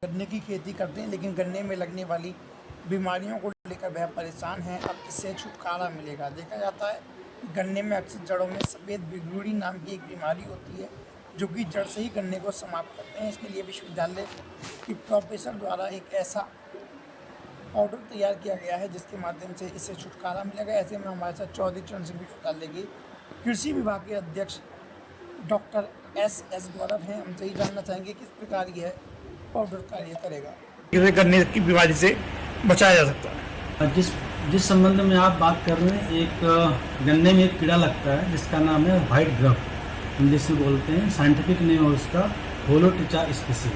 गन्ने की खेती करते हैं, लेकिन गन्ने में लगने वाली बीमारियों को लेकर वह परेशान हैं। अब इससे छुटकारा मिलेगा। देखा जाता है गन्ने में अक्सर जड़ों में सफ़ेद बिगुड़ी नाम की एक बीमारी होती है, जो कि जड़ से ही गन्ने को समाप्त करते हैं। इसके लिए विश्वविद्यालय की प्रोफेसर द्वारा एक ऐसा पाउडर तैयार किया गया है जिसके माध्यम से इससे छुटकारा मिलेगा। ऐसे में हमारे साथ चौधरी चरण सिंह विश्वविद्यालय के कृषि विभाग के अध्यक्ष डॉक्टर एस गौरव हैं। हमसे ही जानना चाहेंगे किस प्रकार यह पाउडर कार्य करेगा, इसे गन्ने की बीमारी से बचाया जा सकता है। जिस संबंध में आप बात कर रहे हैं, एक गन्ने में एक कीड़ा लगता है जिसका नाम है व्हाइट ग्रब, इंग्लिश में बोलते हैं। साइंटिफिक नेम है उसका होलोट्रिचा स्पीसीज।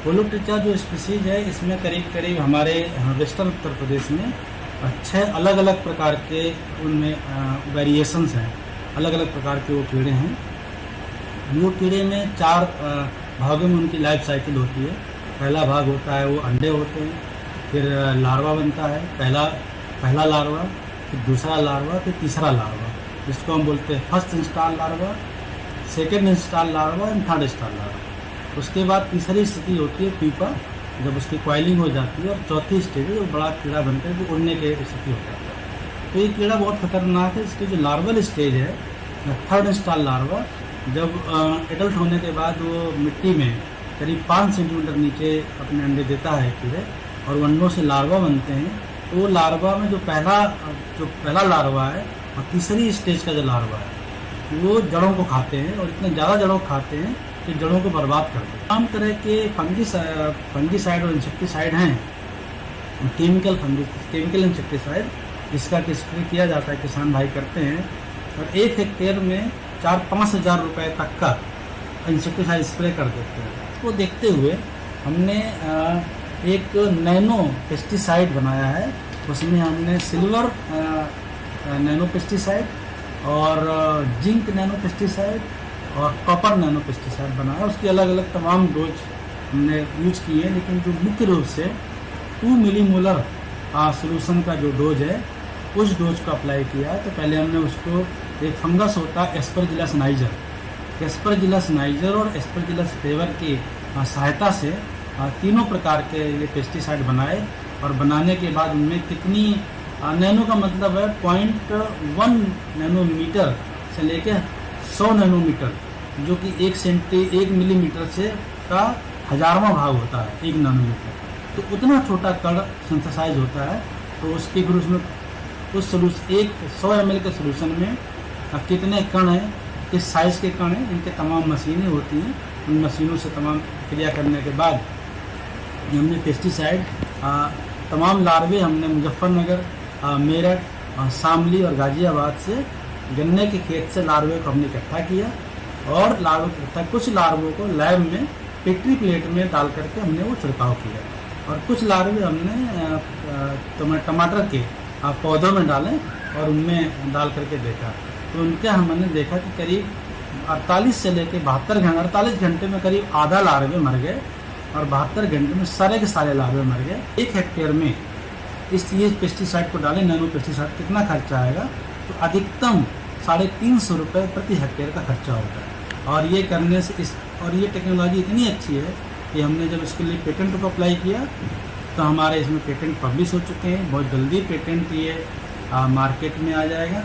होलोट्रिचा जो स्पीसीज है, इसमें करीब करीब हमारे वेस्टर्न उत्तर प्रदेश में 6 अलग अलग प्रकार के उनमें वेरिएशंस हैं, अलग अलग प्रकार के वो कीड़े हैं। वो कीड़े में 4 भागों में उनकी लाइफ साइकिल होती है। पहला भाग होता है वो अंडे होते हैं, फिर लार्वा बनता है, पहला लार्वा, फिर दूसरा लार्वा, फिर तीसरा लार्वा, जिसको हम बोलते हैं first install larva, second install larva and third install larva. उसके बाद तीसरी स्थिति होती है पीपा, जब उसकी कॉइलिंग हो जाती है, और चौथी स्टेज है जो बड़ा कीड़ा बनकर जो उड़ने की स्थिति हो जाती है। तो ये कीड़ा बहुत खतरनाक है। इसकी जो लार्वल स्टेज है, थर्ड इंस्टाल लार्वा, जब एडल्ट होने के बाद वो मिट्टी में करीब 5 सेंटीमीटर नीचे अपने अंडे देता है कीड़े, और अंडों से लार्वा बनते हैं। तो वो लार्वा में जो पहला लार्वा है और तीसरी स्टेज का जो लार्वा है, वो जड़ों को खाते हैं, और इतने ज़्यादा जड़ों को खाते हैं कि जड़ों को बर्बाद कर देते हैं। तमाम तरह के फंगीसाइड और इंसेक्टिसाइड हैं, केमिकल इंसेक्टिसाइड, जिसका स्प्रे किया जाता है, किसान भाई करते हैं। और 1 हेक्टेयर में 4-5 हज़ार रुपये तक का इंसेक्टिसाइड स्प्रे कर देते हैं। वो देखते हुए हमने एक नैनो पेस्टिसाइड बनाया है। उसमें हमने सिल्वर नैनो पेस्टिसाइड और जिंक नैनो पेस्टिसाइड और कॉपर नैनो पेस्टिसाइड बनाया। उसकी अलग अलग तमाम डोज हमने यूज की है, लेकिन जो मुख्य रूप से 2 मिलीमोलर सोल्यूशन का जो डोज है, उस डोज को अप्लाई किया। तो पहले हमने उसको, एक फंगस होता है एस्परजिलस नाइजर और एस्परजिलस फेवर की सहायता से तीनों प्रकार के ये पेस्टिसाइड बनाए। और बनाने के बाद उनमें कितनी नैनो का मतलब है 0.1 नैनोमीटर से लेके 100 नैनोमीटर, जो कि 1 मिलीमीटर से का 1000वां भाग होता है 1 नैनोमीटर। तो उतना छोटा कण सिंथेसाइज होता है। तो उसके फिर उसमें उस सोल्यूशन, एक 100 ml के सोल्यूशन में कितने कण हैं, किस साइज़ के कण हैं, इनके तमाम मशीनें होती हैं। उन मशीनों से तमाम क्रिया करने के बाद हमने पेस्टिसाइड, तमाम लार्वे हमने मुजफ्फरनगर, मेरठ, शामली और गाज़ियाबाद से गन्ने के खेत से लार्वे को हमने इकट्ठा किया। और कुछ लार्वों को लैब में पेट्री प्लेट में डाल करके हमने वो छिड़काव किया। और कुछ लार्वे हमने टमाटर के पौधों में डालें और उनमें डाल करके देखा। तो उनके हमने देखा कि करीब 48 से लेकर 48 घंटे में करीब आधा लार्वे मर गए, और 72 घंटे में सारे के सारे लार्वे मर गए। 1 हेक्टेयर में ये पेस्टिसाइड को डालें, नैनो पेस्टिसाइड, कितना खर्चा आएगा? तो अधिकतम 350 रुपये प्रति हेक्टेयर का खर्चा होता है। और ये करने से और ये टेक्नोलॉजी इतनी अच्छी है कि हमने जब इसके लिए पेटेंट को अप्लाई किया, तो हमारे इसमें पेटेंट पब्लिश हो चुके हैं। बहुत जल्दी पेटेंट ये मार्केट में आ जाएगा।